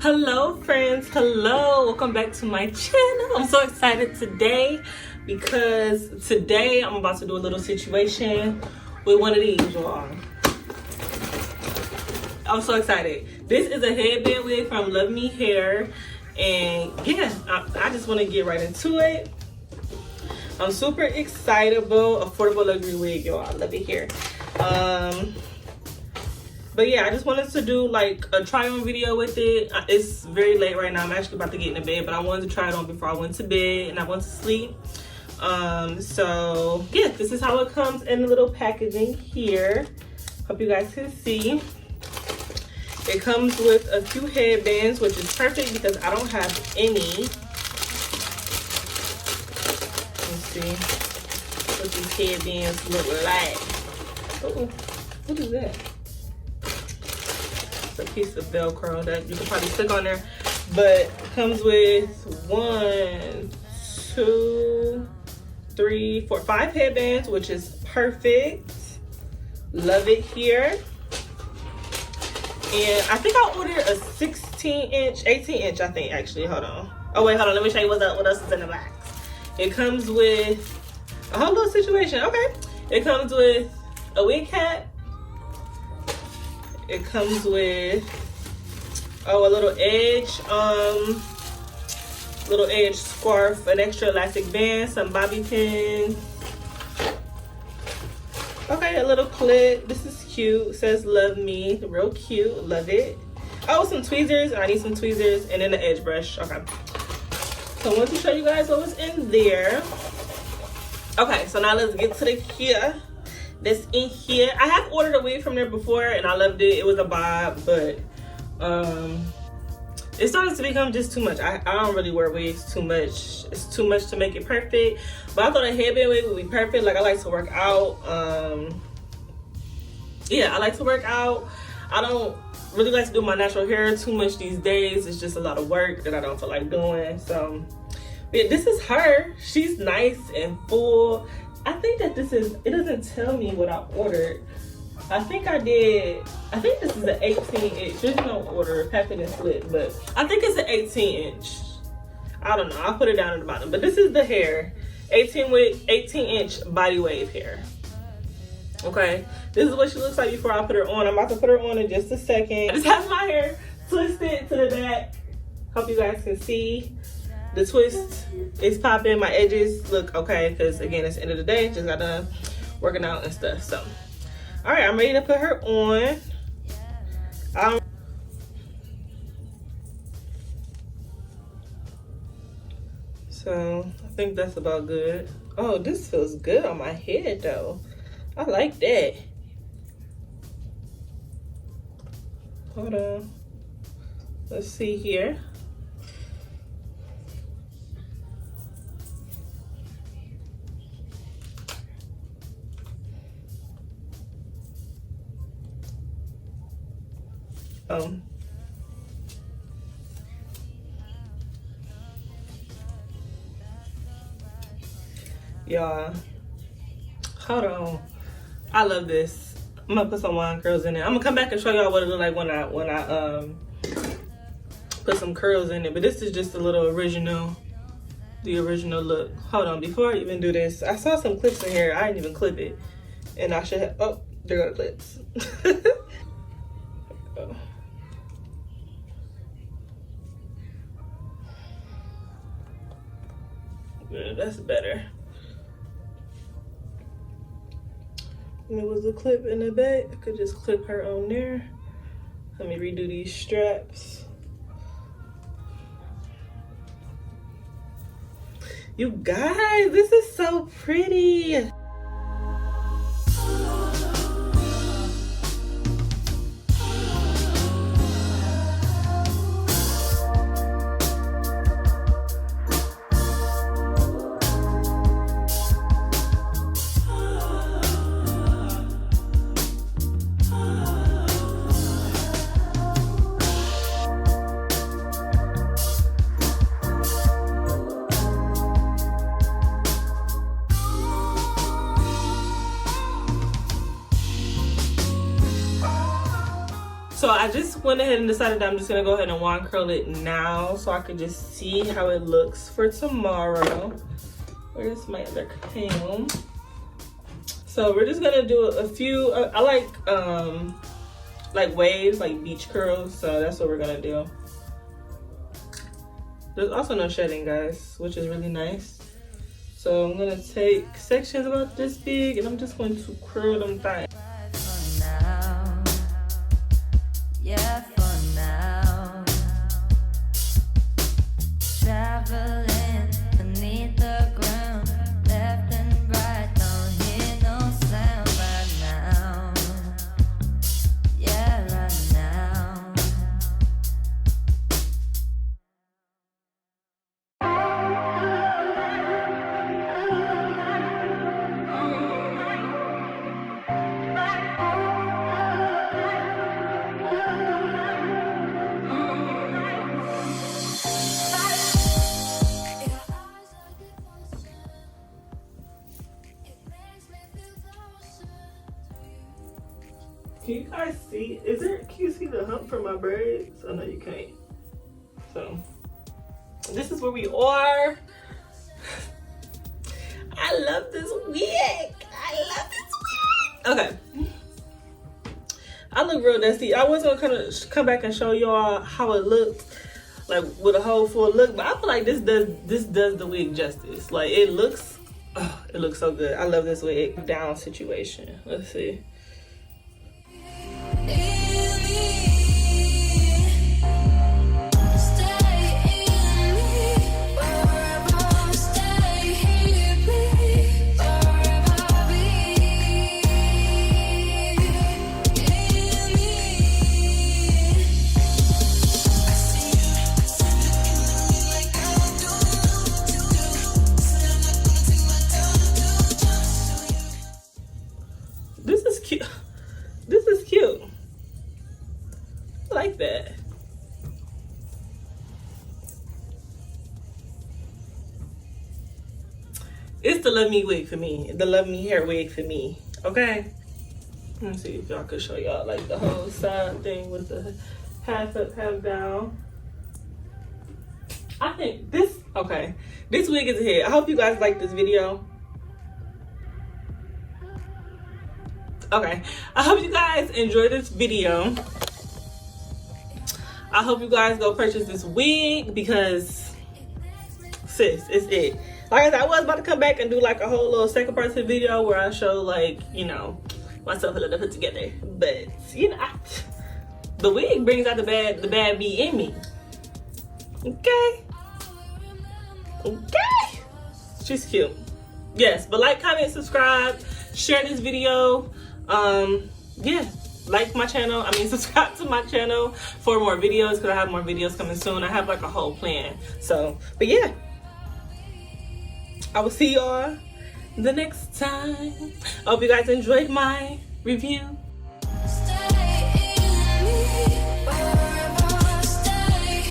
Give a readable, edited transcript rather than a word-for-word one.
Hello friends, hello, welcome back to my channel. I'm so excited today because today I'm about to do a little situation with one of these, y'all. I'm so excited. This is a headband wig from LUVME hair, and yeah, I just want to get right into it. I'm super excitable. Affordable luxury wig, y'all. I love it here. But yeah, I just wanted to do like a try on video with it. It's very late right now. I'm actually about to get into bed, but I wanted to try it on before I went to bed and I went to sleep. So yeah, this is how it comes in the little packaging here. Hope you guys can see. It comes with a few headbands, which is perfect because I don't have any. Let's see what these headbands look like. Oh, what is that? A piece of Velcro that you can probably stick on there, but it comes with 1, 2, 3, 4, 5 headbands, which is perfect. Love it here. And I think I ordered a 16-inch, 18-inch, I think actually. Hold on. Oh wait, hold on. Let me show you what else is in the box. It comes with a whole little situation. Okay. It comes with a wig cap. It comes with a little edge scarf, an extra elastic band, some bobby pins. Okay, a little clip. This is cute. It says LUVME. Real cute. Love it. Oh, some tweezers. I need some tweezers and then an edge brush. Okay. So I want to show you guys what was in there. Okay, so now let's get to the here. That's in here. I have ordered a wig from there before and I loved it. It was a bob, but it started to become just too much. I don't really wear wigs too much. It's too much to make it perfect. But I thought a headband wig would be perfect. Like, I like to work out. Yeah, I like to work out. I don't really like to do my natural hair too much these days. It's just a lot of work that I don't feel like doing. So yeah, this is her. She's nice and full. I think that this is, it doesn't tell me what I ordered. I think this is an 18-inch. There's no order, packet and slip, but I think it's an 18-inch. I don't know, I'll put it down at the bottom. But this is the hair, 18-inch body wave hair. Okay, this is what she looks like before I put her on. I'm about to put her on in just a second. I just have my hair twisted to the back. Hope you guys can see. The twist is popping. My edges look okay because, again, it's the end of the day. Just got done working out and stuff. So, all right, I'm ready to put her on. So, I think that's about good. Oh, this feels good on my head, though. I like that. Hold on. Let's see here. Y'all, hold on. I love this. I'm gonna put some wine curls in it. I'm gonna come back and show y'all what it look like when I put some curls in it. But this is just the original look. Hold on, before I even do this, I saw some clips in here. I didn't even clip it, and I should have. Oh, there go the clips. Oh. Yeah, that's better. And it was a clip in the back. I could just clip her on there. Let me redo these straps. You guys, this is so pretty. So I just went ahead and decided that I'm just gonna go ahead and wand curl it now so I could just see how it looks for tomorrow. Where's my other comb? So we're just gonna do a few, I like waves, like beach curls. So that's what we're gonna do. There's also no shedding, guys, which is really nice. So I'm gonna take sections about this big and I'm just going to curl them tight. Yeah, for now. Traveling beneath the ground, left and right, don't hear no sound right now. Yeah, right now. Can you guys see? Can you see the hump from my braids? Oh no, you can't. So this is where we are. I love this wig. I love this wig. Okay. I look real dusty. I was gonna come back and show y'all how it looked, like with a whole full look, but I feel like this does the wig justice. Like it looks so good. I love this wig. Down situation. Let's see. This is cute. This is cute. I like that. It's the LUVME wig for me. The LUVME hair wig for me. Okay. Let me see if y'all could show y'all like the whole side thing with the half up, half down. I think this, okay. This wig is a hit. I hope you guys like this video. Okay, I hope you guys enjoyed this video. I hope you guys go purchase this wig because sis, it's it. Like I said, I was about to come back and do like a whole little second part to the video where I show like, you know, myself a little put together. But you know, the wig brings out the bad me in me. Okay. Okay. She's cute. Yes, but like, comment, subscribe, share this video. Yeah, like my channel, subscribe to my channel for more videos because I have more videos coming soon. I have like a whole plan. So, but yeah, I will see y'all the next time. I hope you guys enjoyed my review.